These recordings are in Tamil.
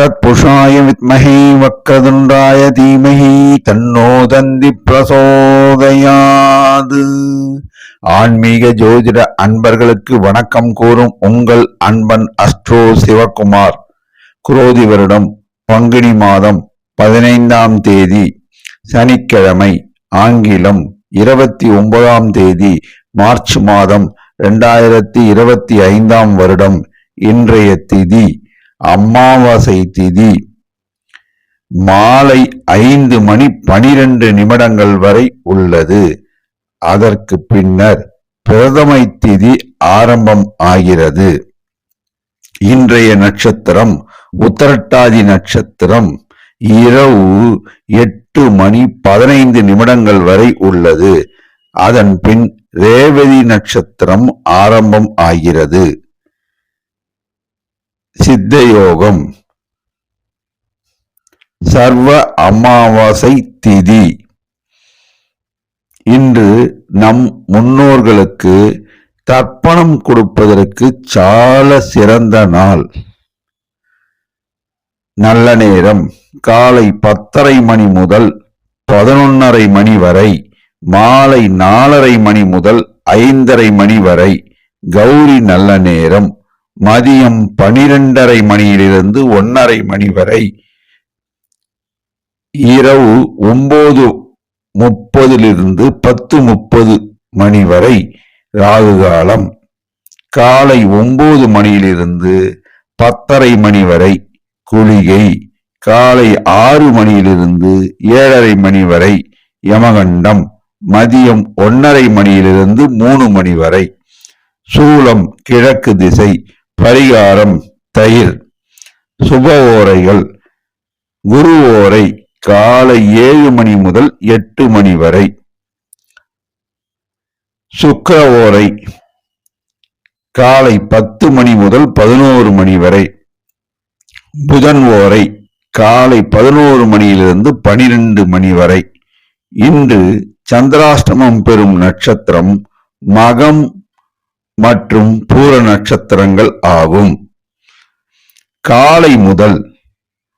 தத்புருஷாய வித்மஹே வக்ரதுண்டாய தீமஹி தன்னோ தந்தி பிரசோதயாது. ஆன்மீக ஜோதிட அன்பர்களுக்கு வணக்கம் கூறும் உங்கள் அன்பன் அஸ்ட்ரோ சிவகுமார். குரோதி வருடம் பங்குனி மாதம் 15ஆம் தேதி சனிக்கிழமை, ஆங்கிலம் 29ஆம் தேதி மார்ச் மாதம் 2025ஆம் வருடம். இன்றைய திதி அமாவாசை திதி. மாலை 5:12 வரை உள்ளது. அதற்கு பின்னர் பிரதமை திதி ஆரம்பம் ஆகிறது. இன்றைய நட்சத்திரம் உத்திரட்டாதி நட்சத்திரம். இரவு 8:15 வரை உள்ளது. அதன் பின் ரேவதி நட்சத்திரம் ஆரம்பம் ஆகிறது. சித்த யோகம். சர்வ அமாவாசை திதி. இன்று நம் முன்னோர்களுக்கு தர்ப்பணம் கொடுப்பதற்கு சால சிறந்த நாள். நல்ல நேரம் காலை 10:30 மணி முதல் 11:30 மணி வரை, மாலை 4:30 மணி முதல் 5:30 மணி வரை. கௌரி நல்ல நேரம் மதியம் 12:30 மணியிலிருந்து 1:30 மணி வரை. இரவு 9:30 10:30 மணி வரை ராகு காலம். காலை 9 மணியிலிருந்து 10:30 மணி வரை குளிகை. காலை 6 மணியிலிருந்து 7:30 மணி வரை யமகண்டம். மதியம் 1:30 மணியிலிருந்து 3 மணி வரை. சூலம் கிழக்கு திசை. பரிகாரம் தயிர். சுப ஓரைகள். குரு ஓரை காலை 7 மணி முதல் 8 மணி வரை. சுக்கிர ஓரை காலை 10 மணி முதல் 11 மணி வரை. புதன் ஓரை காலை 11 மணியிலிருந்து 12 மணி வரை. இன்று சந்திராஷ்டமம் பெறும் நட்சத்திரம் மகம் மற்றும் பூர நட்சத்திரங்கள் ஆகும். காலை முதல்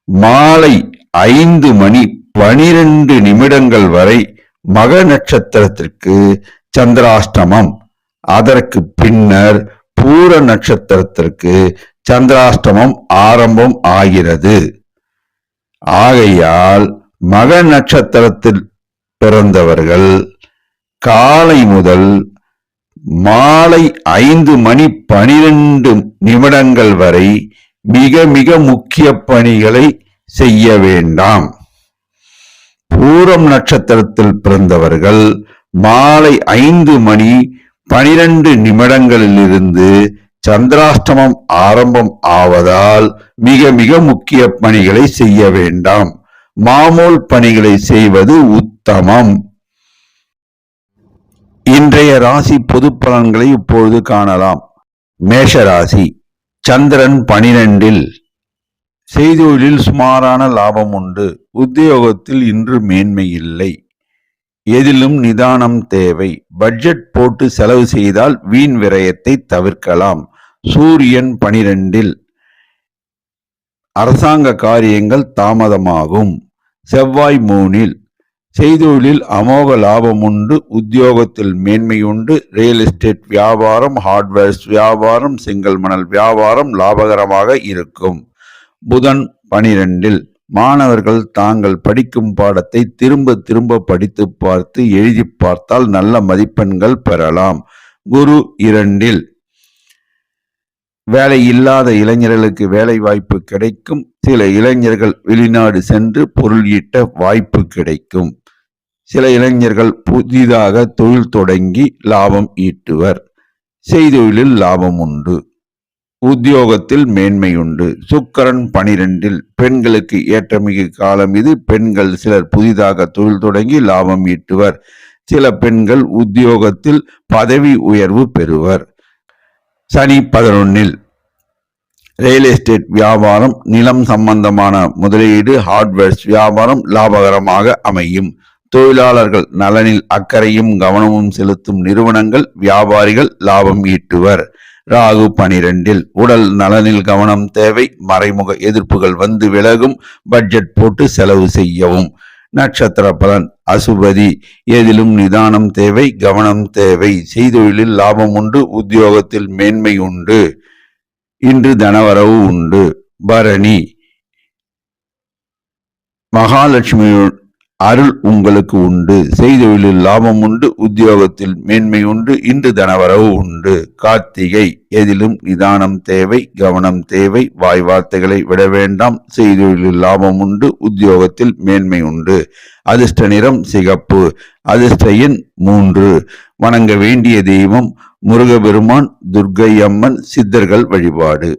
மாலை 5:12 வரை மக நட்சத்திரத்திற்கு சந்திராஷ்டமம். அதற்கு பின்னர் பூர நட்சத்திரத்திற்கு சந்திராஷ்டமம் ஆரம்பம் ஆகிறது. ஆகையால் மக நட்சத்திரத்தில் பிறந்தவர்கள் காலை முதல் மாலை 5:12 வரை மிக மிக முக்கிய பணிகளை செய்ய வேண்டாம். பூரம் நட்சத்திரத்தில் பிறந்தவர்கள் மாலை 5:12 சந்திராஷ்டமம் ஆரம்பம் ஆவதால் மிக மிக முக்கிய பணிகளை செய்ய வேண்டாம். மாமூல் பணிகளை செய்வது உத்தமம். இன்றைய ராசி பொது பலன்களை இப்பொழுது காணலாம். மேஷ ராசி. சந்திரன் 12. செய்தொழிலில் சுமாரான லாபம் உண்டு. உத்தியோகத்தில் இன்று மேன்மை இல்லை. எதிலும் நிதானம் தேவை. பட்ஜெட் போட்டு செலவு செய்தால் வீண் விரயத்தை தவிர்க்கலாம். சூரியன் 12. அரசாங்க காரியங்கள் தாமதமாகும். செவ்வாய் 3. செய்தொழிலில் அமோக லாபம் உண்டு. உத்தியோகத்தில் மேன்மை உண்டு. ரியல் எஸ்டேட் வியாபாரம், ஹார்ட்வேர்ஸ் வியாபாரம், செங்கல் மணல் வியாபாரம் லாபகரமாக இருக்கும். புதன் 12. மாணவர்கள் தாங்கள் படிக்கும் பாடத்தை திரும்ப திரும்ப படித்து பார்த்து எழுதி பார்த்தால் நல்ல மதிப்பெண்கள் பெறலாம். குரு 2. வேலை இல்லாத இளைஞர்களுக்கு வேலை வாய்ப்பு கிடைக்கும். சில இளைஞர்கள் வெளிநாடு சென்று பொருள் ஈட்ட வாய்ப்பு கிடைக்கும். சில இளைஞர்கள் புதிதாக தொழில் தொடங்கி லாபம் ஈட்டுவர். செய்தொழிலில் லாபம் உண்டு. உத்தியோகத்தில் மேன்மை உண்டு. சுக்கிரன் 12. பெண்களுக்கு ஏற்றமிகு காலம் இது. பெண்கள் சிலர் புதிதாக தொழில் தொடங்கி லாபம் ஈட்டுவர். சில பெண்கள் உத்தியோகத்தில் பதவி உயர்வு பெறுவர். சனி 11. ரியல் எஸ்டேட் வியாபாரம், நிலம் சம்பந்தமான முதலீடு, ஹார்ட்வேர்ஸ் வியாபாரம் லாபகரமாக அமையும். தொழிலாளர்கள் நலனில் அக்கறையும் கவனமும் செலுத்தும் நிறுவனங்கள், வியாபாரிகள் லாபம் ஈட்டுவர். ராகு 12. உடல் நலனில் கவனம் தேவை. மறைமுக எதிர்ப்புகள் வந்து விலகும். பட்ஜெட் போட்டு செலவு செய்யவும். நட்சத்திர பலன். அசுபதி. எதிலும் நிதானம் தேவை, கவனம் தேவை. செய்தொழிலில் லாபம் உண்டு. உத்தியோகத்தில் மேன்மை உண்டு. இன்று தனவரவு உண்டு. பரணி. மகாலட்சுமி அருள் உங்களுக்கு உண்டு. செய்தொழிலில் லாபம் உண்டு. உத்தியோகத்தில் மேன்மை உண்டு. இன்று தனவரவு உண்டு. கார்த்திகை. எதிலும் நிதானம் தேவை, கவனம் தேவை. வாய் வார்த்தைகளை விட வேண்டாம். செய்தொழிலில் லாபம் உண்டு. உத்தியோகத்தில் மேன்மை உண்டு. அதிர்ஷ்ட நிறம் சிகப்பு. அதிர்ஷ்ட எண் 3. வணங்க வேண்டிய தெய்வம் முருகபெருமான், துர்க்கை அம்மன், சித்தர்கள் வழிபாடு.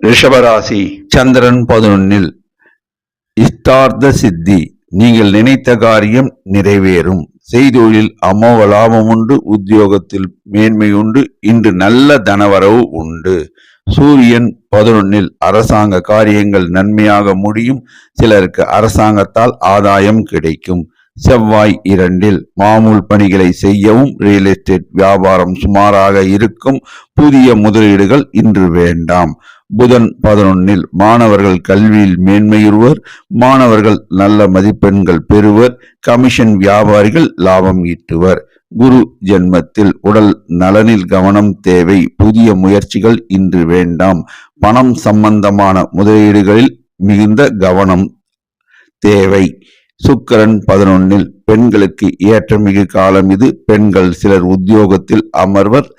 ரிஷபராசி. சந்திரன் 11. இஷ்டார்த்த சித்தி. நீங்கள் நினைத்த காரியம் நிறைவேறும். செய்தொழில் அமோக லாபம் உண்டு. உத்தியோகத்தில் மேன்மை உண்டு. இன்று நல்ல தனவரவு உண்டு. சூரியன் 11. அரசாங்க காரியங்கள் நன்மையாக முடியும். சிலருக்கு அரசாங்கத்தால் ஆதாயம் கிடைக்கும். செவ்வாய் 2. மாமூல் பணிகளை செய்யவும். ரியல் எஸ்டேட் வியாபாரம் சுமாராக இருக்கும். புதிய முதலீடுகள் இன்று வேண்டாம். புதன் 11. மாணவர்கள் கல்வியில் மேன்மையுறுவர். மாணவர்கள் நல்ல மதிப்பெண்கள் பெறுவர். கமிஷன் வியாபாரிகள் லாபம் ஈட்டுவர். குரு ஜென்மத்தில். உடல் நலனில் கவனம் தேவை. புதிய முயற்சிகள் இன்று வேண்டாம். பணம் சம்பந்தமான முதலீடுகளில் மிகுந்த கவனம் தேவை. சுக்கிரன் 11. பெண்களுக்கு ஏற்றமிகு காலம் இது. பெண்கள் சிலர் உத்தியோகத்தில் அமர்வர்.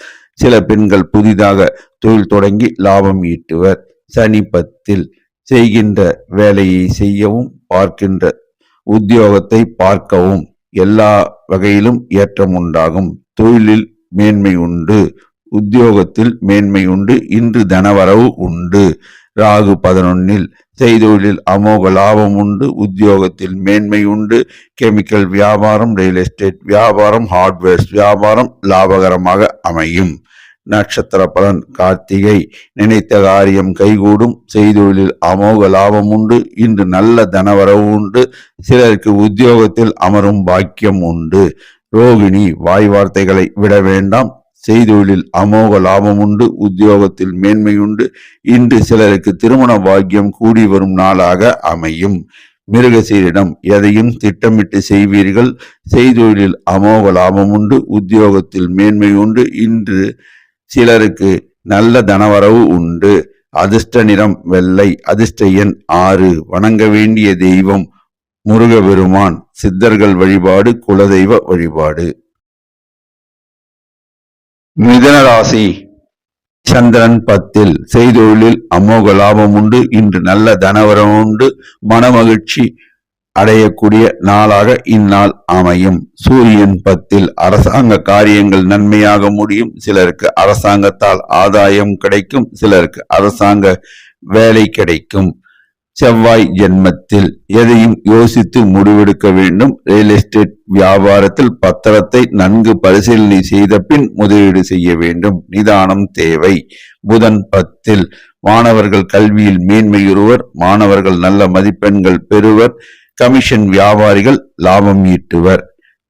சில பெண்கள் புதிதாக தொழில் தொடங்கி லாபம் ஈட்டுவர். சனி 10. செய்கின்ற வேலையை செய்யவும், பார்க்கின்ற உத்தியோகத்தை பார்க்கவும். எல்லா வகையிலும் ஏற்றம் உண்டாகும். தொழிலில் மேன்மை உண்டு. உத்தியோகத்தில் மேன்மை உண்டு. இன்று தனவரவு உண்டு. ராகு 11. செய்தொழிலில் அமோக லாபம் உண்டு. உத்தியோகத்தில் மேன்மை உண்டு. கெமிக்கல் வியாபாரம், ரியல் எஸ்டேட் வியாபாரம், ஹார்ட்வேர்ஸ் வியாபாரம் லாபகரமாக அமையும். நட்சத்திர பலன். கார்த்திகை. நினைத்த காரியம் கைகூடும். செய்தொழிலில் அமோக லாபம் உண்டு. இன்று நல்ல தனவரவு உண்டு. சிலருக்கு உத்தியோகத்தில் அமரும் பாக்கியம் உண்டு. ரோகிணி. வாய் வார்த்தைகளை விட வேண்டாம். செய்தொழிலில் அமோக லாபம் உண்டு. உத்தியோகத்தில் மேன்மை உண்டு. இன்று சிலருக்கு திருமண பாக்கியம் கூடி வரும் நாளாக அமையும். மிருகசீரிடம். எதையும் திட்டமிட்டு செய்வீர்கள். செய்தொழிலில் அமோக லாபம் உண்டு. உத்தியோகத்தில் மேன்மை உண்டு. இன்று சிலருக்கு நல்ல தனவரவு உண்டு. அதிர்ஷ்ட நிறம் வெள்ளை. அதிர்ஷ்ட எண் 6. வணங்க வேண்டிய தெய்வம் முருகபெருமான், சித்தர்கள் வழிபாடு, குலதெய்வ வழிபாடு. மிதுன ராசி. சந்திரன் 10. செய்தொழிலில் அமோக லாபம் உண்டு. இன்று நல்ல தனவரவு உண்டு. மனமகிழ்ச்சி அடையக்கூடிய நாளாக இந்நாள் அமையும். சூரியன் 10. அரசாங்க காரியங்கள் நன்மையாக முடியும். சிலருக்கு அரசாங்கத்தால் ஆதாயம் கிடைக்கும். சிலருக்கு அரசாங்க வேலை கிடைக்கும். செவ்வாய் ஜென்மத்தில். எதையும் யோசித்து முடிவெடுக்க வேண்டும். ரியல் எஸ்டேட் வியாபாரத்தில் பத்திரத்தை நன்கு பரிசீலனை செய்த பின் முதலீடு செய்ய வேண்டும். நிதானம் தேவை. புதன் 10. மாணவர்கள் கல்வியில் மேன்மையுறுவர். மாணவர்கள் நல்ல மதிப்பெண்கள் பெறுவர். கமிஷன் வியாபாரிகள் லாபம் ஈட்டுவர்.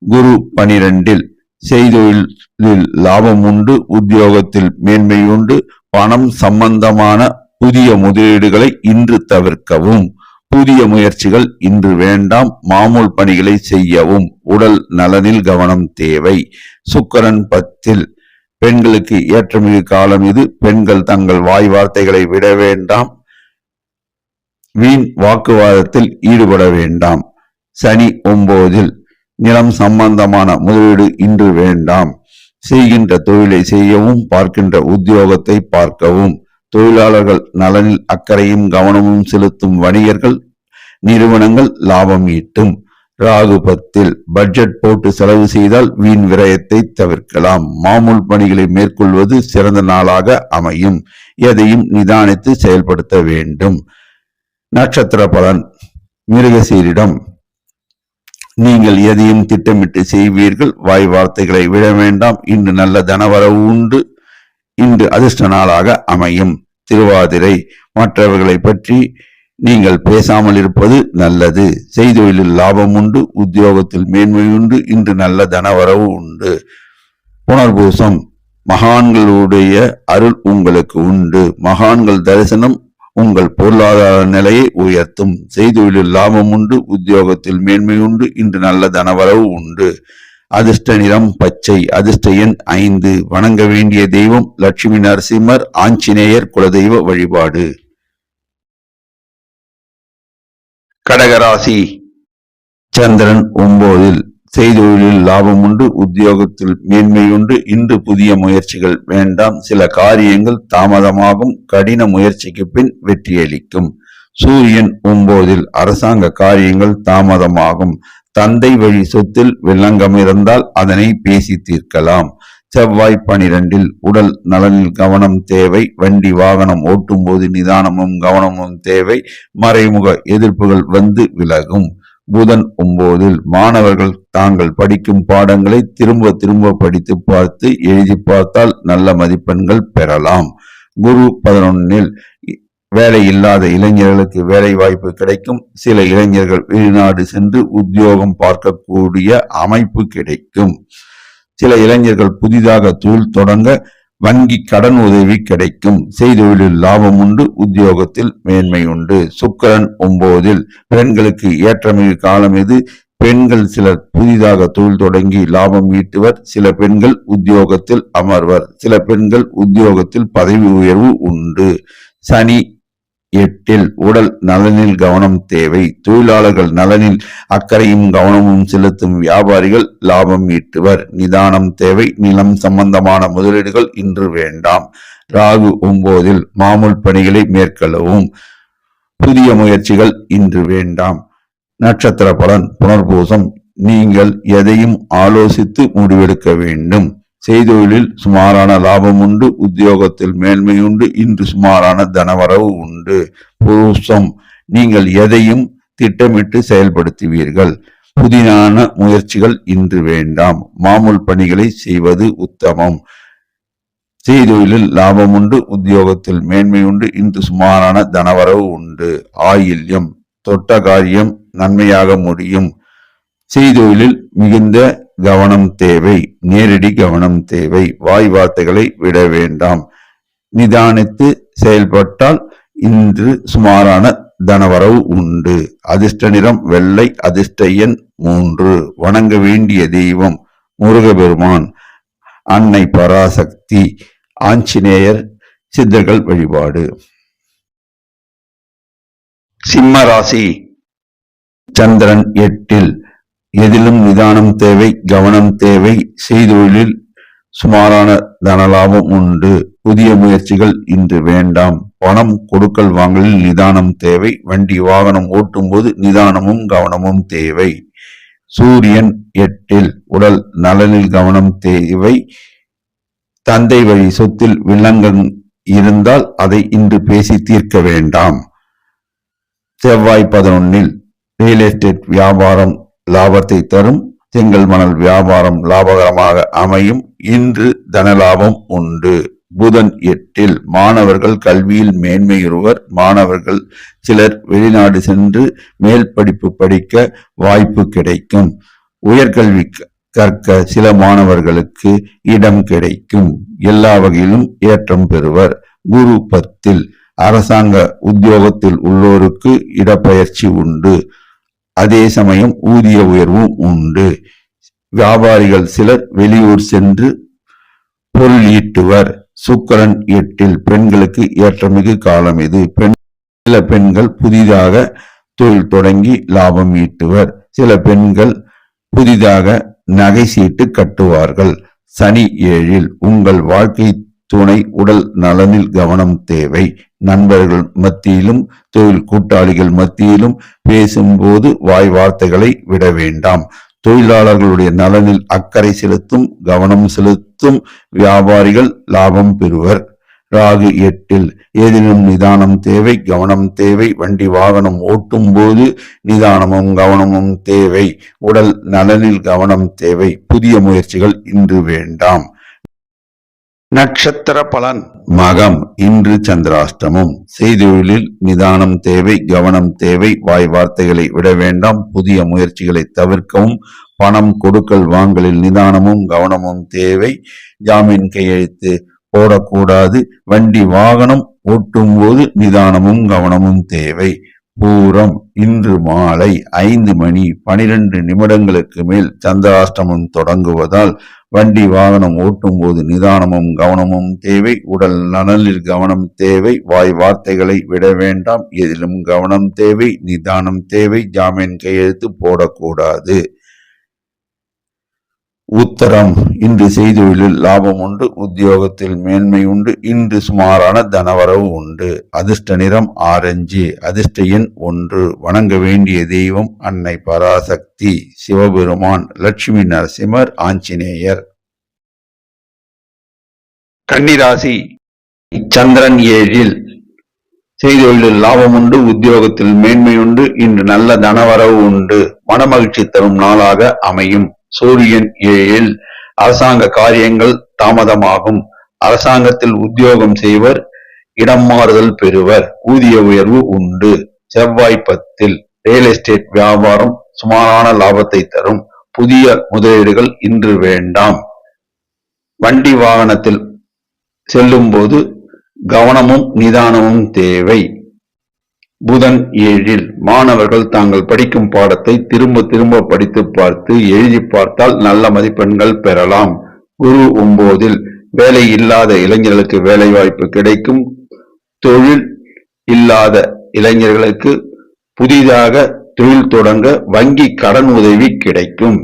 குரு 12. செய்தொழிலில் லாபம் உண்டு. உத்தியோகத்தில் மேன்மை உண்டு. பணம் சம்பந்தமான புதிய முதலீடுகளை இன்று தவிர்க்கவும். புதிய முயற்சிகள் இன்று வேண்டாம். மாமூல் பணிகளை செய்யவும். உடல் நலனில் கவனம் தேவை. சுக்கிரன் 10. பெண்களுக்கு ஏற்றமிகு காலம் இது. பெண்கள் தங்கள் வாய் வார்த்தைகளை விட வேண்டாம். வீண் வாக்குவாதத்தில் ஈடுபட வேண்டாம். சனி 9. நிலம் சம்பந்தமான முதலீடு இன்று வேண்டாம். செய்கின்ற தொழிலை செய்யவும், பார்க்கின்ற உத்தியோகத்தை பார்க்கவும். தொழிலாளர்கள் நலனில் அக்கறையும் கவனமும் செலுத்தும் வணிகர்கள், நிறுவனங்கள் லாபம் ஈட்டும். ராகு 10. பட்ஜெட் போட்டு செலவு செய்தால் வீண் விரயத்தை தவிர்க்கலாம். மாமூல் பணிகளை மேற்கொள்வது சிறந்த நாளாக அமையும். எதையும் நிதானித்து செயல்படுத்த வேண்டும். நட்சத்திர பலன். மிருகசீரிடம். நீங்கள் எதையும் திட்டமிட்டு செய்வீர்கள். வாய் வார்த்தைகளை விட வேண்டாம். இன்று நல்ல தனவரவு உண்டு. இன்று அதிர்ஷ்ட நாளாக அமையும். திருவாதிரை. மற்றவர்களை பற்றி நீங்கள் பேசாமல் இருப்பது நல்லது. செய்தொழிலில் லாபம் உண்டு. உத்தியோகத்தில் மேன்மை உண்டு. இன்று நல்ல தனவரவு உண்டு. புனர்பூசம் மகான்களுடைய அருள் உங்களுக்கு உண்டு. மகான்கள் தரிசனம் உங்கள் பொருளாதார நிலையை உயர்த்தும். செய்தொழிலில் லாபம் உண்டு. உத்தியோகத்தில் மேன்மை உண்டு. இன்று நல்ல தனவரவு உண்டு. அதிர்ஷ்ட நிறம் பச்சை. அதிர்ஷ்ட எண் 5. வணங்க வேண்டிய தெய்வம் லட்சுமி நரசிம்மர், ஆஞ்சநேயர் குலதெய்வ வழிபாடு. கடகராசி. சந்திரன் 9. செய்தொழிலில் லாபம் உண்டு. உத்தியோகத்தில் மேன்மை உண்டு. இன்று புதிய முயற்சிகள் வேண்டாம். சில காரியங்கள் தாமதமாகும். கடின முயற்சிக்கு பின் வெற்றியளிக்கும். சூரியன் 9. அரசாங்க காரியங்கள் தாமதமாகும். தந்தை வழி சொத்தில் வில்லங்கம் இருந்தால் அதனை பேசி தீர்க்கலாம். செவ்வாய் 12. உடல் நலனில் கவனம் தேவை. வண்டி வாகனம் ஓட்டும் போது நிதானமும் கவனமும் தேவை. மறைமுக எதிர்ப்புகள் வந்து விலகும். புதன் 9. மாணவர்கள் தாங்கள் படிக்கும் பாடங்களை திரும்ப திரும்ப படித்து பார்த்து எழுதி பார்த்தால் நல்ல மதிப்பெண்கள் பெறலாம். குரு 11. வேலை இல்லாத இளைஞர்களுக்கு வேலை வாய்ப்பு கிடைக்கும். சில இளைஞர்கள் வெளிநாடு சென்று உத்தியோகம் பார்க்கக்கூடிய அமைப்பு கிடைக்கும். சில இளைஞர்கள் புதிதாக தொழில் தொடங்க வங்கி கடன் உதவி கிடைக்கும். செய்தொழிலில் லாபம் உண்டு. உத்தியோகத்தில் மேன்மை உண்டு. சுக்கிரன் 9. பெண்களுக்கு ஏற்றமிகு காலம் இது. பெண்கள் சிலர் புதிதாக தொழில் தொடங்கி லாபம் ஈட்டுவர். சில பெண்கள் உத்தியோகத்தில் அமர்வர். சில பெண்கள் உத்தியோகத்தில் பதவி உயர்வு உண்டு. சனி 8. உடல் நலனில் கவனம் தேவை. தொழிலாளர்கள் நலனில் அக்கறையும் கவனமும் செலுத்தும் வியாபாரிகள் லாபம் ஈட்டுவர். நிதானம் தேவை. நிலம் சம்பந்தமான முதலீடுகள் இன்று வேண்டாம். ராகு 9. மாமூல் பணிகளை மேற்கொள்ளவும். புதிய முயற்சிகள் இன்று வேண்டாம். நட்சத்திர பலன். புனர்பூசம். நீங்கள் எதையும் ஆலோசித்து முடிவெடுக்க வேண்டும். செய்தொழிலில் சுமாரான லாபம் உண்டு. உத்தியோகத்தில் மேன்மை உண்டு. இன்று சுமாரான தனவரவு உண்டு. பூசம். நீங்கள் எதையும் திட்டமிட்டு செயல்படுத்துவீர்கள். புதிதான முயற்சிகள் இன்று வேண்டாம். மாமூல் பணிகளை செய்வது உத்தமம். செய்தொழிலில் லாபம் உண்டு. உத்தியோகத்தில் மேன்மை உண்டு. இன்று சுமாரான தனவரவு உண்டு. ஆயில்யம். தொட்ட காரியம் நன்மையாக முடியும். செய்தொழிலில் மிகுந்த கவனம் தேவை. நேரடி கவனம் தேவை. வாய் வார்த்தைகளை விட வேண்டாம். நிதானித்து செயல்பட்டால் இன்று சுமாரான தனவரவு உண்டு. அதிர்ஷ்ட நிறம் வெள்ளை. அதிர்ஷ்ட எண் 3. வணங்க வேண்டிய தெய்வம் முருகபெருமான், அன்னை பராசக்தி, ஆஞ்சநேயர், சித்தர்கள் வழிபாடு. சிம்ம ராசி. சந்திரன் 8. எதிலும் நிதானம் தேவை. கவனம் தேவை. செய்தொழிலில் சுமாரான தனலாபம் உண்டு. புதிய முயற்சிகள் இன்று வேண்டாம். பணம் கொடுக்கல் வாங்கலில் நிதானம் தேவை. வண்டி வாகனம் ஓட்டும் போது நிதானமும் கவனமும் தேவை. சூரியன் 8. உடல் நலனில் கவனம் தேவை. தந்தை வழி சொத்தில் வில்லங்கம் இருந்தால் அதை இன்று பேசி தீர்க்க வேண்டாம். செவ்வாய் 11. ரியல் எஸ்டேட் வியாபாரம் லாபத்தை தரும். செங்கல் மணல் வியாபாரம் லாபகரமாக அமையும். இன்று தனலாபம் உண்டு. புதன் 8. மாணவர்கள் கல்வியில் மேன்மையுறுவர். மாணவர்கள் சிலர் வெளிநாடு சென்று மேல் படிப்பு படிக்க வாய்ப்பு கிடைக்கும். உயர்கல்வி கற்க சில மாணவர்களுக்கு இடம் கிடைக்கும். எல்லா வகையிலும் ஏற்றம் பெறுவர். குரு 10. அரசாங்க உத்தியோகத்தில் உள்ளோருக்கு இடப்பெயர்ச்சி உண்டு. அதே சமயம் ஊதிய உயர்வும் உண்டு. வியாபாரிகள் சிலர் வெளியூர் சென்று பொருள் ஈட்டுவர். சுக்கிரன் 8. பெண்களுக்கு ஏற்றமிகு காலம் இது. சில பெண்கள் புதிதாக தொழில் தொடங்கி லாபம் ஈட்டுவர். சில பெண்கள் புதிதாக நகை சீட்டு கட்டுவார்கள். சனி 7. உங்கள் வாழ்க்கை துணை உடல் நலனில் கவனம் தேவை. நண்பர்கள் மத்தியிலும் தொழில் கூட்டாளிகள் மத்தியிலும் பேசும்போது வாய் வார்த்தைகளை விட வேண்டாம். தொழிலாளர்களுடைய நலனில் அக்கறை செலுத்தும் கவனம் செலுத்தும் வியாபாரிகள் லாபம் பெறுவர். ராகு 8. ஏதினும் நிதானம் தேவை. கவனம் தேவை. வண்டி வாகனம் ஓட்டும் போது நிதானமும் கவனமும் தேவை. உடல் நலனில் கவனம் தேவை. புதிய முயற்சிகள் இன்று வேண்டாம். நட்சத்திர பலன். மகம். இன்று சந்திராஷ்டமம். செய்தொழிலில் நிதானம் தேவை. கவனம் தேவை. வாய் வார்த்தைகளை விட வேண்டாம். புதிய முயற்சிகளை தவிர்க்கவும். பணம் கொடுக்கல் வாங்கலில் நிதானமும் கவனமும் தேவை. ஜாமீன் கையெழுத்து போடக்கூடாது. வண்டி வாகனம் ஓட்டும் போது நிதானமும் கவனமும் தேவை. பூரம் இன்று மாலை 5:12 மேல் சந்திராஷ்டமம் தொடங்குவதால் வண்டி வாகனம் ஓட்டும் போது நிதானமும் கவனமும் தேவை. உடல் நலனில் கவனம் தேவை. வாய் வார்த்தைகளை விட வேண்டாம். எதிலும் கவனம் தேவை. நிதானம் தேவை. ஜாமீன் கையெழுத்து போடக்கூடாது. உத்தரம் இன்று செய்தொழிலில் லாபம் உண்டு. உத்தியோகத்தில் மேன்மை உண்டு. இன்று சுமாரான தனவரவு உண்டு. அதிர்ஷ்ட நிறம் ஆரஞ்சு. அதிர்ஷ்ட எண் 1. வணங்க வேண்டிய தெய்வம் அன்னை பராசக்தி, சிவபெருமான், லட்சுமி நரசிம்மர், ஆஞ்சநேயர். கன்னிராசி. சந்திரன் 7. செய்தொழிலில் லாபம் உண்டு. உத்தியோகத்தில் மேன்மை உண்டு. இன்று நல்ல தனவரவு உண்டு. மனமகிழ்ச்சி தரும் நாளாக அமையும். சூரியன் 7. அரசாங்க காரியங்கள் தாமதமாகும். அரசாங்கத்தில் உத்தியோகம் செய்வர் இடம் மாறுதல் பெறுவர். ஊதிய உயர்வு உண்டு. செவ்வாய் 10. ரியல் எஸ்டேட் வியாபாரம் சுமாரான லாபத்தை தரும். புதிய முதலீடுகள் இன்று வேண்டாம். வண்டி வாகனத்தில் செல்லும் போது கவனமும் நிதானமும் தேவை. புதன் 7. மாணவர்கள் தாங்கள் படிக்கும் பாடத்தை திரும்ப திரும்ப படித்து பார்த்து எழுதி பார்த்தால் நல்ல மதிப்பெண்கள் பெறலாம். குரு 9. வேலை இல்லாத இளைஞர்களுக்கு வேலை வாய்ப்பு கிடைக்கும். தொழில் இல்லாத இளைஞர்களுக்கு புதிதாக தொழில் தொடங்க வங்கி கடன் உதவி கிடைக்கும்.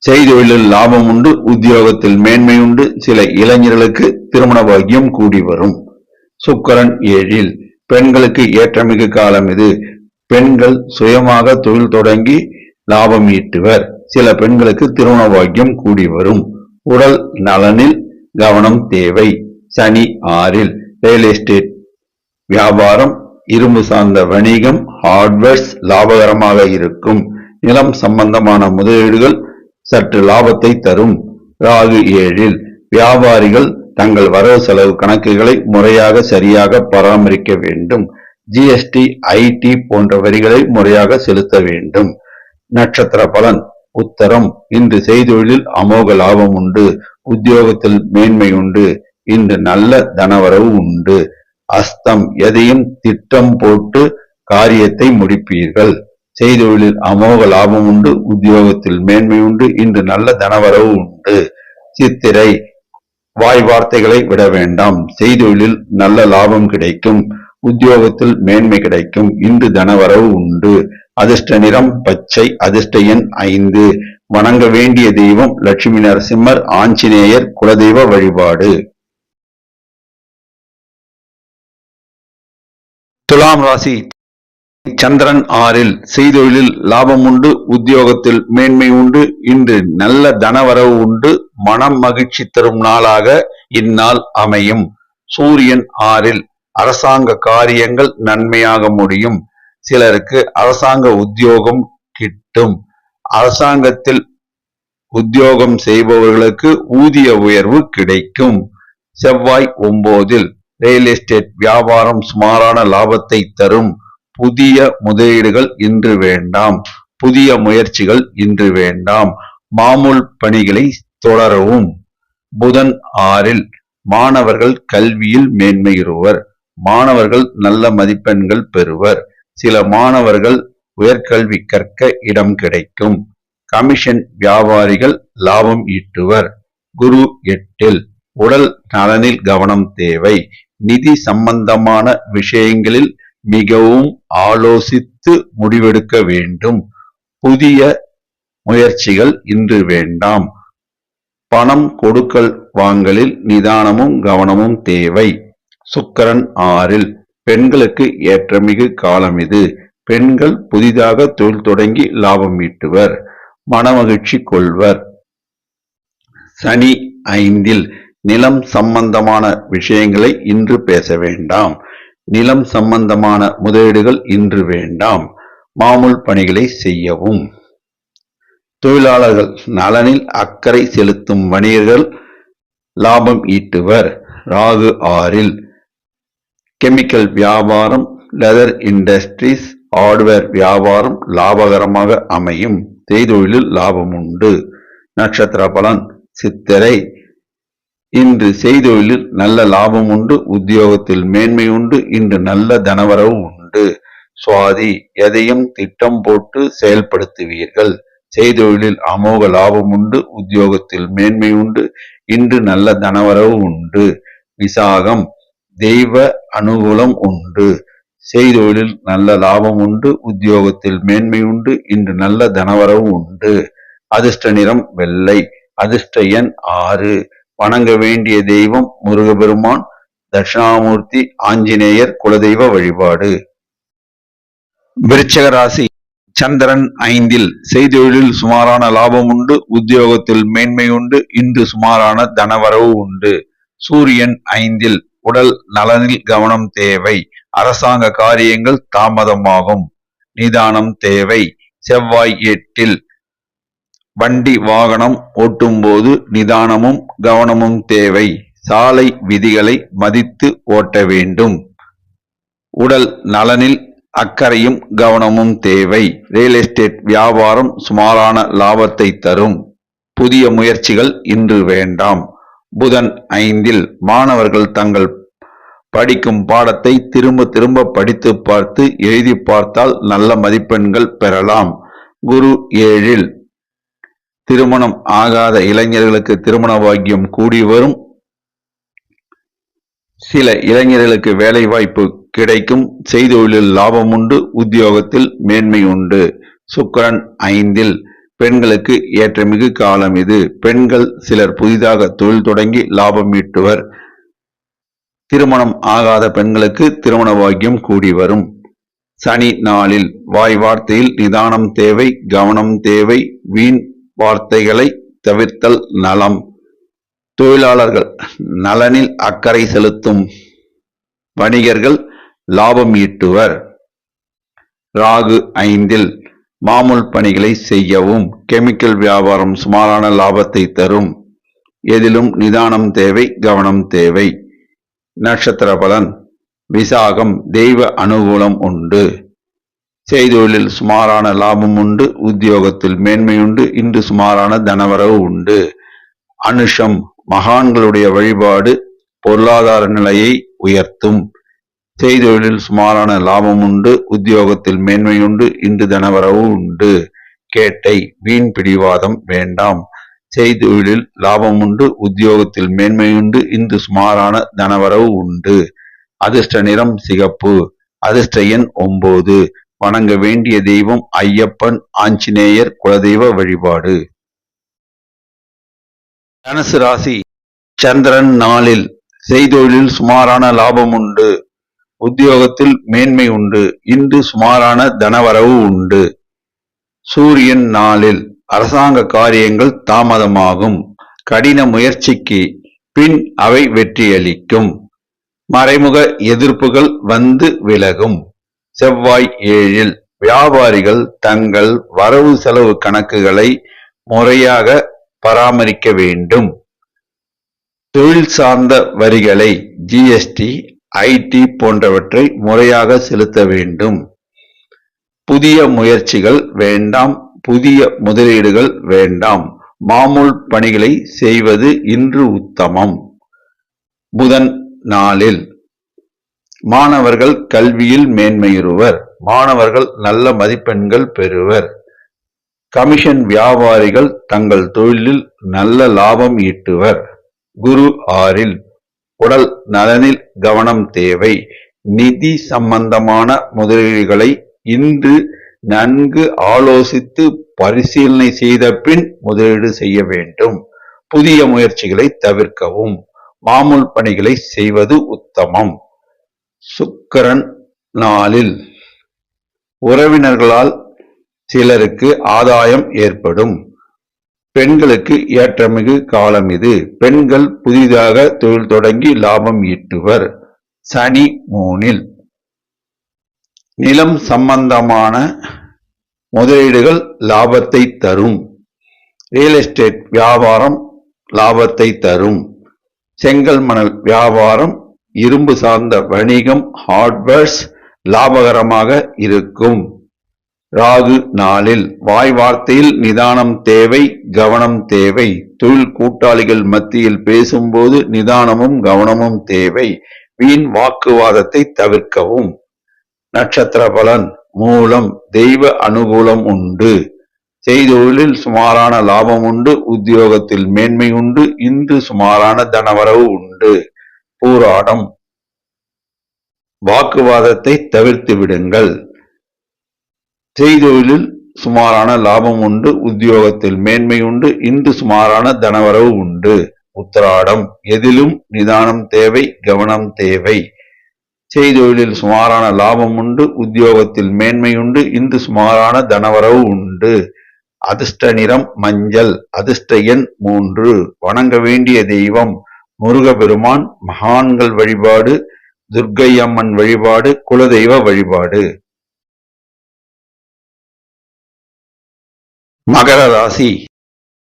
செய்தொழிலில் லாபம் உண்டு. உத்தியோகத்தில் மேன்மை உண்டு. சில இளைஞர்களுக்கு திருமண பாக்கியம் கூடி வரும். சுக்கிரன் 7. பெண்களுக்கு ஏற்றமிகு காலம் இது. பெண்கள் சுயமாக தொழில் தொடங்கி லாபம் ஈட்டுவர். சில பெண்களுக்கு திருமண பாக்கியம் கூடி வரும். உடல் நலனில் கவனம் தேவை. சனி 6. ரியல் எஸ்டேட் வியாபாரம், இரும்பு சார்ந்த வணிகம், ஹார்ட்வேர்ஸ் லாபகரமாக இருக்கும். நிலம் சம்பந்தமான முதலீடுகள் சற்று லாபத்தை தரும். ராகு 7. வியாபாரிகள் தங்கள் வரவு செலவு கணக்குகளை முறையாக சரியாக பராமரிக்க வேண்டும். ஜிஎஸ்டி, ஐடி போன்ற வரிகளை முறையாக செலுத்த வேண்டும். நட்சத்திர பலன். உத்தரம் இன்று செய்தொழிலில் அமோக லாபம் உண்டு. உத்தியோகத்தில் மேன்மை உண்டு. இன்று நல்ல தனவரவு உண்டு. அஸ்தம் எதையும் திட்டம் போட்டு காரியத்தை முடிப்பீர்கள். செய்தொழிலில் அமோக லாபம் உண்டு. உத்தியோகத்தில் மேன்மை உண்டு. இன்று நல்ல தனவரவு உண்டு. சித்திரை வாய் வார்த்தைகளை விட வேண்டாம். செய்தொழிலில் நல்ல லாபம் கிடைக்கும். உத்தியோகத்தில் மேன்மை கிடைக்கும். இன்று தனவரவு உண்டு. அதிர்ஷ்ட நிறம் பச்சை. அதிர்ஷ்ட எண் 5. வணங்க வேண்டிய தெய்வம் லட்சுமி நரசிம்மர், ஆஞ்சநேயர். குலதெய்வ வழிபாடு. துலாம் ராசி. சந்திரன் 6. செய்தொழிலில் லாபம் உண்டு. உத்தியோகத்தில் மேன்மை உண்டு. இன்று நல்ல தனவரவு உண்டு. மனம் மகிழ்ச்சி தரும் நாளாக இந்நாள் அமையும். சூரியன் 6. அரசாங்க காரியங்கள் நன்மையாக முடியும். சிலருக்கு அரசாங்க உத்தியோகம் கிட்டும். அரசாங்கத்தில் உத்தியோகம் செய்பவர்களுக்கு ஊதிய உயர்வு கிடைக்கும். செவ்வாய் 9. ரியல் எஸ்டேட் வியாபாரம் சுமாரான லாபத்தை தரும். புதிய முதலீடுகள் இன்று வேண்டாம். புதிய முயற்சிகள் இன்று வேண்டாம். மாமூல் பணிகளை தொடரவும். புதன் 6. மாணவர்கள் கல்வியில் மேன்மையுறுவர். மாணவர்கள் நல்ல மதிப்பெண்கள் பெறுவர். சில மாணவர்கள் உயர்கல்வி கற்க இடம் கிடைக்கும். கமிஷன் வியாபாரிகள் லாபம் ஈட்டுவர். குரு 8. உடல் நலனில் கவனம் தேவை. நிதி சம்பந்தமான விஷயங்களில் மிகவும் ஆலோசித்து முடிவெடுக்க வேண்டும். புதிய முயற்சிகள் இன்று வேண்டாம். பணம் கொடுக்கல் வாங்கலில் நிதானமும் கவனமும் தேவை. சுக்கிரன் 6. பெண்களுக்கு ஏற்றமிகு காலம் இது. பெண்கள் புதிதாக தொழில் தொடங்கி லாபம் ஈட்டுவர். மனமகிழ்ச்சி கொள்வர். சனி 5. நிலம் சம்பந்தமான விஷயங்களை இன்று பேச வேண்டாம். நிலம் சம்பந்தமான முதலீடுகள் இன்று வேண்டாம். மாமூல் பணிகளை செய்யவும். தொழிலாளர்கள் நலனில் அக்கறை செலுத்தும் வணிகர்கள் லாபம் ஈட்டுவர். ராகு 6. கெமிக்கல் வியாபாரம், லெதர் இண்டஸ்ட்ரீஸ், ஹார்ட்வேர் வியாபாரம் லாபகரமாக அமையும். செய்தொழிலில் லாபம் உண்டு. நட்சத்திர பலன் சித்திரை. இன்று செய்தொழிலில் நல்ல லாபம் உண்டு. உத்தியோகத்தில் மேன்மை உண்டு. இன்று நல்ல தனவரவு உண்டு. சுவாதி. எதையும் திட்டம் போட்டு செயல்படுத்துவீர்கள். செய்தொழிலில் அமோக லாபம் உண்டு. உத்தியோகத்தில் மேன்மை உண்டு. இன்று நல்ல தனவரவு உண்டு. விசாகம். தெய்வ அனுகூலம் உண்டு. செய்தொழிலில் நல்ல லாபம் உண்டு. உத்தியோகத்தில் மேன்மை உண்டு. இன்று நல்ல தனவரவு உண்டு. அதிர்ஷ்ட நிறம் வெள்ளை. அதிர்ஷ்ட எண் 6. வணங்க வேண்டிய தெய்வம் முருகபெருமான், தட்சிணாமூர்த்தி, ஆஞ்சநேயர் குலதெய்வ வழிபாடு. விருச்சிக ராசி. சந்திரன் 5. செய்தொழிலில் சுமாரான லாபம் உண்டு. உத்தியோகத்தில் மேன்மை உண்டு. இன்று சுமாரான தனவரவு உண்டு. சூரியன் 5. உடல் நலனில் கவனம் தேவை. அரசாங்க காரியங்கள் தாமதமாகும். நிதானம் தேவை. செவ்வாய் 8. வண்டி வாகனம் ஓட்டும் போது நிதானமும் கவனமும் தேவை. சாலை விதிகளை மதித்து ஓட்ட வேண்டும். உடல் நலனில் அக்கறையும் கவனமும் தேவை. ரியல் எஸ்டேட் வியாபாரம் சுமாரான லாபத்தை தரும். புதிய முயற்சிகள் இன்று வேண்டாம். புதன் 5. மாணவர்கள் தங்கள் படிக்கும் பாடத்தை திரும்ப திரும்ப படித்து பார்த்து எழுதி பார்த்தால் நல்ல மதிப்பெண்கள் பெறலாம். குரு 7. திருமணம் ஆகாத இளைஞர்களுக்கு திருமண பாக்கியம் கூடி வரும். சில இளைஞர்களுக்கு வேலை வாய்ப்பு கிடைக்கும். செய்தொழிலில் லாபம் உண்டு. உத்தியோகத்தில் மேன்மை உண்டு. சுக்கிரன் 5. பெண்களுக்கு ஏற்றமிகு காலம் இது. பெண்கள் சிலர் புதிதாக தொழில் தொடங்கி லாபம் ஈட்டுவர். திருமணம் ஆகாத பெண்களுக்கு திருமண பாக்கியம் கூடி வரும். சனி 4. வாய் வார்த்தையில் நிதானம் தேவை, கவனம் தேவை. வீண் வார்த்தைகளை தவிர்த்தல் நலம். தொழிலாளர்கள் நலனில் அக்கறை செலுத்தும். வணிகர்கள் லாபம் ஈட்டுவர். ராகு 5. மாமூல் பணிகளை செய்யவும். கெமிக்கல் வியாபாரம் சுமாரான லாபத்தை தரும். எதிலும் நிதானம் தேவை, கவனம் தேவை. நட்சத்திர பலன் விசாகம். தெய்வ அனுகூலம் உண்டு. செய்தொழிலில் சுமாரான லாபம் உண்டு. உத்தியோகத்தில் மேன்மை உண்டு. இன்று சுமாரான தனவரவு உண்டு. அனுஷம். மகான்களுடைய வழிபாடு பொருளாதார நிலையை உயர்த்தும். செய்தொழிலில் சுமாரான லாபம் உண்டு. உத்தியோகத்தில் மேன்மை உண்டு. இன்று தனவரவு உண்டு. கேட்டை. வீண் பிடிவாதம் வேண்டாம். செய்தொழிலில் லாபம் உண்டு. உத்தியோகத்தில் மேன்மை உண்டு. இன்று சுமாரான தனவரவு உண்டு. அதிர்ஷ்ட நிறம் சிகப்பு. அதிர்ஷ்ட எண் 9. வணங்க வேண்டிய தெய்வம் ஐயப்பன், ஆஞ்சநேயர் குலதெய்வ வழிபாடு. தனுசு ராசி. சந்திரன் 4. செய்தொழிலில் சுமாரான லாபம் உண்டு. உத்தியோகத்தில் மேன்மை உண்டு. இன்று சுமாரான தனவரவு உண்டு. சூரியன் 4. அரசாங்க காரியங்கள் தாமதமாகும். கடின முயற்சிக்கு பின் அவை வெற்றியளிக்கும். மறைமுக எதிர்ப்புகள் வந்து விலகும். செவ்வாய் 7. வியாபாரிகள் தங்கள் வரவு செலவு கணக்குகளை முறையாக பராமரிக்க வேண்டும். தொழில் சார்ந்த வரிகளை ஜிஎஸ்டி, ஐடி போன்றவற்றை முறையாக செலுத்த வேண்டும். புதிய முயற்சிகள் வேண்டாம். புதிய முதலீடுகள் வேண்டாம். மாமூல் பணிகளை செய்வது இன்று உத்தமம். புதன் 4. மாணவர்கள் கல்வியில் மேன்மையுறுவர். மாணவர்கள் நல்ல மதிப்பெண்கள் பெறுவர். கமிஷன் வியாபாரிகள் தங்கள் தொழிலில் நல்ல லாபம் ஈட்டுவர். குரு 6. உடல் நலனில் கவனம் தேவை. நிதி சம்பந்தமான முதலீடுகளை இன்று நன்கு ஆலோசித்து பரிசீலனை செய்த பின் முதலீடு செய்ய வேண்டும். புதிய முயற்சிகளை தவிர்க்கவும். மாமூல் பணிகளை செய்வது உத்தமம். சுக்கிரன் 4. உறவினர்களால் சிலருக்கு ஆதாயம் ஏற்படும். பெண்களுக்கு ஏற்றமிகு காலம் இது. பெண்கள் புதிதாக தொழில் தொடங்கி லாபம் ஈட்டுவர். சனி 3. நிலம் சம்பந்தமான முதலீடுகள் லாபத்தை தரும். ரியல் எஸ்டேட் வியாபாரம் லாபத்தை தரும். செங்கல் மணல் வியாபாரம், இரும்பு சார்ந்த வணிகம், ஹார்ட்வேர்ஸ் லாபகரமாக இருக்கும். ராகு நாளில் வாய் வார்த்தையில் நிதானம் தேவை, கவனம் தேவை. தொழில் கூட்டாளிகள் மத்தியில் பேசும்போது நிதானமும் கவனமும் தேவை. வீண் வாக்குவாதத்தை தவிர்க்கவும். நட்சத்திர பலன். மூலம் தெய்வ அனுகூலம் உண்டு. செய்தொழிலில் சுமாரான லாபம் உண்டு. உத்தியோகத்தில் மேன்மை உண்டு. இன்று சுமாரான தனவரவு உண்டு. பூராடம். வாக்குவாதத்தை தவிர்த்து விடுங்கள். செய்தொழிலில் சுமாரான லாபம் உண்டு. உத்தியோகத்தில் மேன்மை உண்டு. இன்று சுமாரான தனவரவு உண்டு. உத்திராடம். எதிலும் நிதானம் தேவை, கவனம் தேவை. செய்தொழிலில் சுமாரான லாபம் உண்டு. உத்தியோகத்தில் மேன்மை உண்டு. இன்று சுமாரான தனவரவு உண்டு. அதிர்ஷ்ட நிறம் மஞ்சள். அதிர்ஷ்ட எண் 3. வணங்க வேண்டிய தெய்வம் முருகப்பெருமான். மகான்கள் வழிபாடு, துர்க்கை அம்மன் வழிபாடு, குலதெய்வ வழிபாடு. மகர ராசி.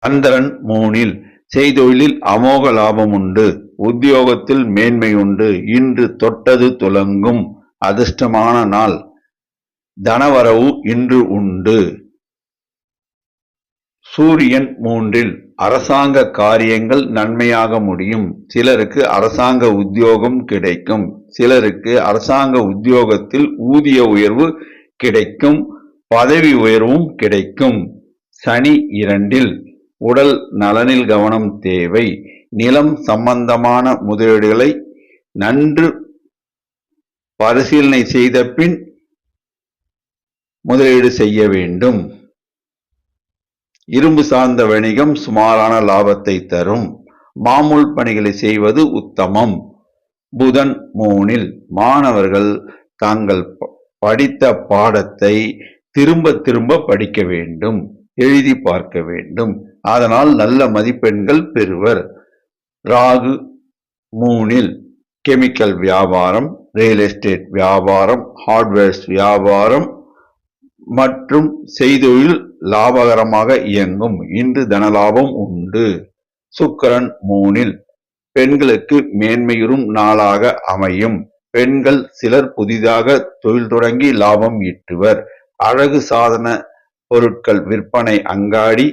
சந்திரன் 3. செய்தொழிலில் அமோக லாபம் உண்டு. உத்தியோகத்தில் மேன்மை உண்டு. இன்று தொட்டது துலங்கும். அதிர்ஷ்டமான நாள். தனவரவு இன்று உண்டு. சூரியன் 3. அரசாங்க காரியங்கள் நன்மையாக முடியும். சிலருக்கு அரசாங்க உத்தியோகம் கிடைக்கும். சிலருக்கு அரசாங்க உத்தியோகத்தில் ஊதிய உயர்வு கிடைக்கும். பதவி உயர்வும் கிடைக்கும். சனி 2. உடல் நலனில் கவனம் தேவை. நிலம் சம்பந்தமான முதலீடுகளை நன்கு பரிசீலனை செய்த பின் முதலீடு செய்ய வேண்டும். இரும்பு சார்ந்த வணிகம் சுமாரான லாபத்தை தரும். மாமூல் பணிகளை செய்வது உத்தமம். புதன் 3. மாணவர்கள் தாங்கள் படித்த பாடத்தை திரும்ப திரும்ப படிக்க வேண்டும், எழுதி பார்க்க வேண்டும். அதனால் நல்ல மதிப்பெண்கள் பெறுவர். ராகு 3. கெமிக்கல் வியாபாரம், ரியல் எஸ்டேட் வியாபாரம், ஹார்ட்வேர்ஸ் வியாபாரம் மற்றும் செய்தொழில் லாபகரமாக இயங்கும். இன்று தனலாபம் உண்டு. சுக்கிரன் 3. பெண்களுக்கு மேன்மையுறும் நாளாக அமையும். பெண்கள் சிலர் புதிதாக தொழில் தொடங்கி லாபம் ஈட்டுவர். அழகு சாதன பொருட்கள் விற்பனை அங்காடி,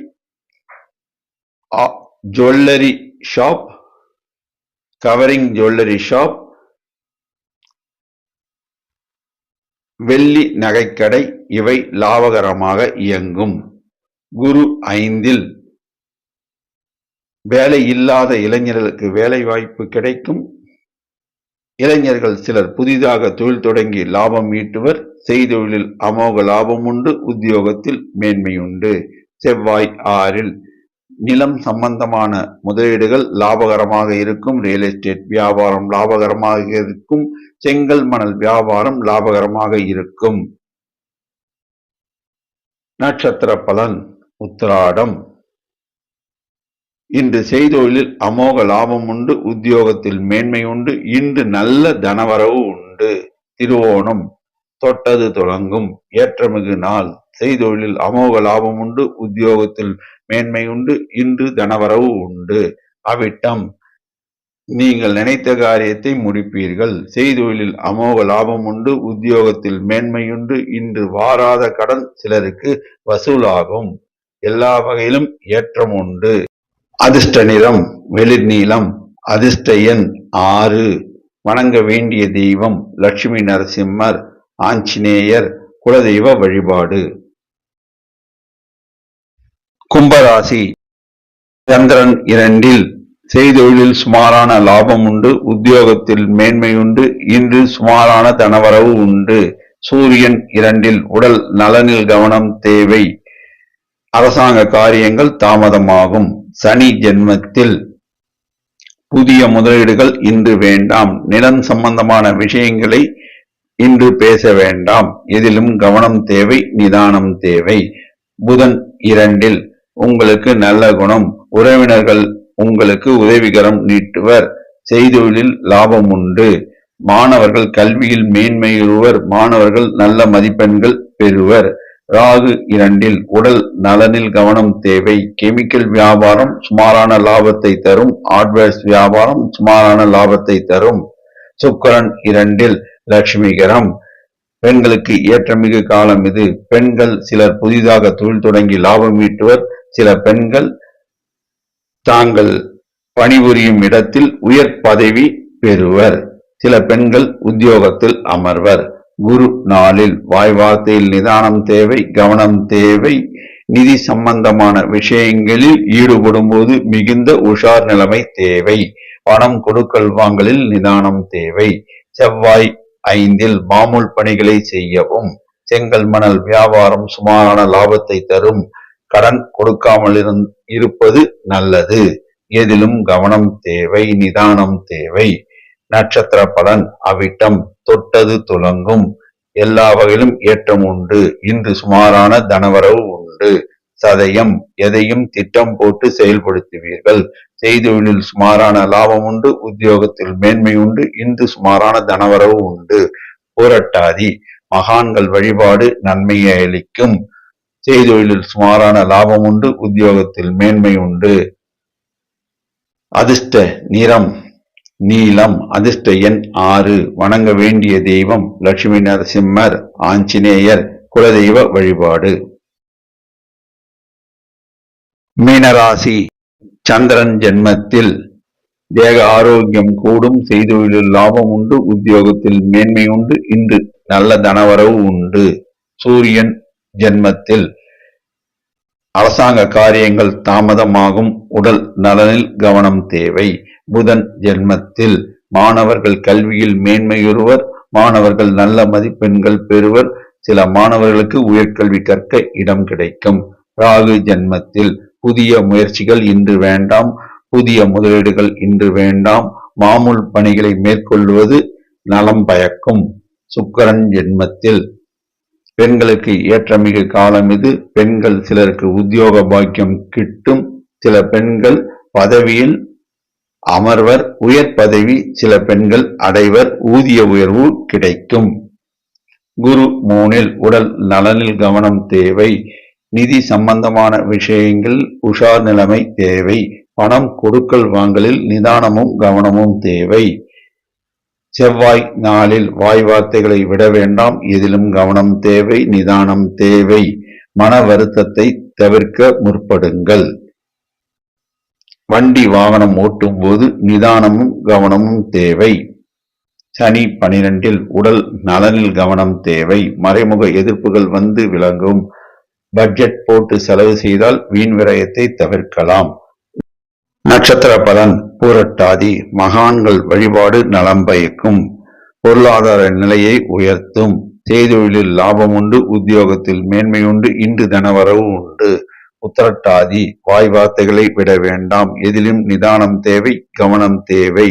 jewellery shop, covering jewellery shop, வெள்ளி நகைக்கடை இவை லாபகரமாக இயங்கும். குரு 5. வேலை இல்லாத இளைஞர்களுக்கு வேலை வாய்ப்பு கிடைக்கும். இளைஞர்கள் சிலர் புதிதாக தொழில் தொடங்கி லாபம் ஈட்டுவர். செய்தொழிலில் அமோக லாபம் உண்டு. உத்தியோகத்தில் மேன்மை உண்டு. செவ்வாய் 6. நிலம் சம்பந்தமான முதலீடுகள் லாபகரமாக இருக்கும். ரியல் எஸ்டேட் வியாபாரம் லாபகரமாக இருக்கும். செங்கல் மணல் வியாபாரம் லாபகரமாக இருக்கும். நட்சத்திர பலன். உத்திராடம். இன்று செய்தொழிலில் அமோக லாபம் உண்டு. உத்தியோகத்தில் மேன்மை உண்டு. இன்று நல்ல தனவரவு உண்டு. திருவோணம். தொட்டது தொடங்கும். ஏற்றமிகு நாள். செய்தொழிலில் அமோக லாபம் உண்டு. உத்தியோகத்தில் மேன்மை உண்டு. இன்று தனவரவு உண்டு. அவிட்டம். நீங்கள் நினைத்த காரியத்தை முடிப்பீர்கள். செய்தொழிலில் அமோக லாபம் உண்டு. உத்தியோகத்தில் மேன்மையுண்டு. இன்று வாராத கடன் சிலருக்கு வசூலாகும். எல்லா வகையிலும் ஏற்றம் உண்டு. அதிர்ஷ்ட நிறம் வெளிர் நீலம். அதிர்ஷ்ட எண் 6. வணங்க வேண்டிய தெய்வம் லட்சுமி நரசிம்மர், ஆஞ்சநேயர், குலதெய்வ வழிபாடு. கும்பராசி. சந்திரன் 2. செய்தொழிலில் சுமாரான லாபம் உண்டு. உத்தியோகத்தில் மேன்மை உண்டு. இன்று சுமாரான தனவரவு உண்டு. சூரியன் 2. உடல் நலனில் கவனம் தேவை. அரசாங்க காரியங்கள் தாமதமாகும். சனி ஜென்மத்தில். புதிய முதலீடுகள் இன்று வேண்டாம். நிலம் சம்பந்தமான விஷயங்களை இன்று பேச வேண்டாம். எதிலும் கவனம் தேவை, நிதானம் தேவை. புதன் 2. உங்களுக்கு நல்ல குணம். உறவினர்கள் உங்களுக்கு உதவிகரம் நீட்டுவர். செய்தொழிலில் லாபம் உண்டு. மாணவர்கள் கல்வியில் மேன்மையுறுவர். மாணவர்கள் நல்ல மதிப்பெண்கள் பெறுவர். ராகு 2. உடல் நலனில் கவனம் தேவை. கெமிக்கல் வியாபாரம் சுமாரான லாபத்தை தரும். ஹார்ட்வேர்ஸ் வியாபாரம் சுமாரான லாபத்தை தரும். சுக்கிரன் 2. லட்சுமிகரம். பெண்களுக்கு ஏற்றமிகு காலம் இது. பெண்கள் சிலர் புதிதாக தொழில் தொடங்கி லாபம் ஈட்டுவர். சில பெண்கள் தாங்கள் பணிபுரியும் இடத்தில் உயர் பதவி பெறுவர். சில பெண்கள் உத்தியோகத்தில் அமர்வர். குரு நாளில் வாய் வார்த்தையில் நிதானம் தேவை, கவனம் தேவை. நிதி சம்பந்தமான விஷயங்களில் ஈடுபடும் போது மிகுந்த உஷார் நிலைமை தேவை. பணம் கொடுக்கல் வாங்கலில் நிதானம் தேவை. செவ்வாய் 5 மாமூல் பணிகளை செய்யவும். செங்கல் மணல் வியாபாரம் சுமாரான லாபத்தை தரும். கடன் கொடுக்காமல் இருப்பது நல்லது. எதிலும் கவனம் தேவை, நிதானம் தேவை. நட்சத்திர பலன் அவிட்டம், தொட்டது துலங்கும். எல்லா வகையிலும் ஏற்றம் உண்டு. இன்று சுமாரான தனவரவு உண்டு. சதயம், எதையும் திட்டம் போட்டு செயல்படுத்துவீர்கள். செய்தொழிலில் சுமாரான லாபம் உண்டு. உத்தியோகத்தில் மேன்மை உண்டு. இன்று சுமாரான தனவரவு உண்டு. பூரட்டாதி, மகான்கள் வழிபாடு நன்மையை அளிக்கும். செய்தொழிலில் சுமாரான லாபம் உண்டு. உத்தியோகத்தில் மேன்மை உண்டு. அதிர்ஷ்ட நிறம் நீலம். அதிர்ஷ்ட எண் 6. வணங்க வேண்டிய தெய்வம் லட்சுமி நரசிம்மர், ஆஞ்சநேயர். குலதெய்வ வழிபாடு. மீனராசி. சந்திரன் ஜென்மத்தில் தேக ஆரோக்கியம் கூடும். செய்தொழிலில் லாபம் உண்டு. உத்தியோகத்தில் மேன்மை உண்டு. இன்று நல்ல தனவரவு உண்டு. சூரியன் ஜென்மத்தில் அரசாங்க காரியங்கள் தாமதமாகும். உடல் நலனில் கவனம் தேவை. புதன் ஜென்மத்தில் மாணவர்கள் கல்வியில் மேன்மையுறுவர். மாணவர்கள் நல்ல மதிப்பெண்கள் பெறுவர். சில மாணவர்களுக்கு உயர்கல்வி கற்க இடம் கிடைக்கும். ராகு ஜென்மத்தில் புதிய முயற்சிகள் இன்று வேண்டாம். புதிய முதலீடுகள் இன்று வேண்டாம். மாமூல் பணிகளை மேற்கொள்வது நலம் பயக்கும். சுக்கிரன் ஜென்மத்தில் பெண்களுக்கு ஏற்றமிகு காலம் இது. பெண்கள் சிலருக்கு உத்தியோக பாக்கியம் கிட்டும். சில பெண்கள் பதவியில் அமர்வர். உயர் பதவி சில பெண்கள் அடைவர். ஊதிய உயர்வு கிடைக்கும். குரு 3 உடல் நலனில் கவனம் தேவை. நிதி சம்பந்தமான விஷயங்கள் உஷார் நிலைமை தேவை. பணம் கொடுக்கல் வாங்கலில் நிதானமும் கவனமும் தேவை. செவ்வாய் நாளில் வாய் வார்த்தைகளை விட வேண்டாம். எதிலும் கவனம் தேவை, நிதானம் தேவை. மன வருத்தத்தை தவிர்க்க முற்படுங்கள். வண்டி வாகனம் ஓட்டும் போது நிதானமும் கவனமும் தேவை. சனி 12 உடல் நலனில் கவனம் தேவை. மறைமுக எதிர்ப்புகள் வந்து விலகும். பட்ஜெட் போட்டு செலவு செய்தால் வீண் விரயத்தை தவிர்க்கலாம். நட்சத்திர பலன் பூரட்டாதி, மகான்கள் வழிபாடு நலம் பயக்கும். பொருளாதார நிலையை உயர்த்தும். செய்தொழிலில் லாபம் உண்டு. உத்தியோகத்தில் மேன்மை உண்டு. இன்று தனவரவு உண்டு. உத்திரட்டாதி, வாய் வார்த்தைகளை விட வேண்டாம். எதிலும் நிதானம் தேவை, கவனம் தேவை.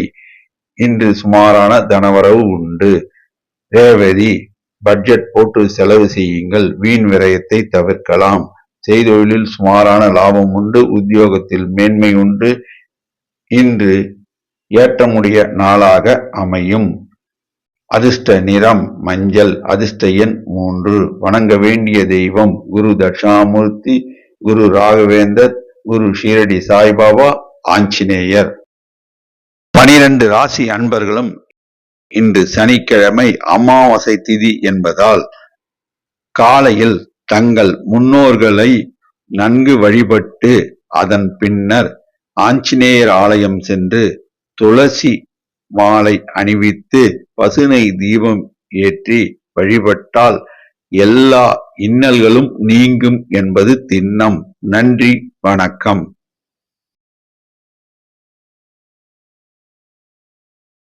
இன்று சுமாரான தனவரவு உண்டு. ரேவதி, பட்ஜெட் போட்டு செலவு செய்யுங்கள். வீண் விரயத்தை தவிர்க்கலாம். செய்தொழிலில் சுமாரான லாபம் உண்டு. உத்தியோகத்தில் மேன்மை உண்டு. இன்று ஏற்றமுடைய நாளாக அமையும். அதிர்ஷ்ட நிறம் மஞ்சள். அதிர்ஷ்ட எண் 3. வணங்க வேண்டிய தெய்வம் குரு தட்சிணாமூர்த்தி, குரு ராகவேந்தர், குரு ஷீரடி சாய்பாபா, ஆஞ்சநேயர். 12 ராசி அன்பர்களும் இன்று சனிக்கிழமை அமாவாசை திதி என்பதால் காலையில் தங்கள் முன்னோர்களை நன்கு வழிபட்டு அதன் பின்னர் ஆஞ்சநேயர் ஆலயம் சென்று துளசி மாலை அணிவித்து பசுனை தீபம் ஏற்றி வழிபட்டால் எல்லா இன்னல்களும் நீங்கும் என்பது திண்ணம். நன்றி, வணக்கம்.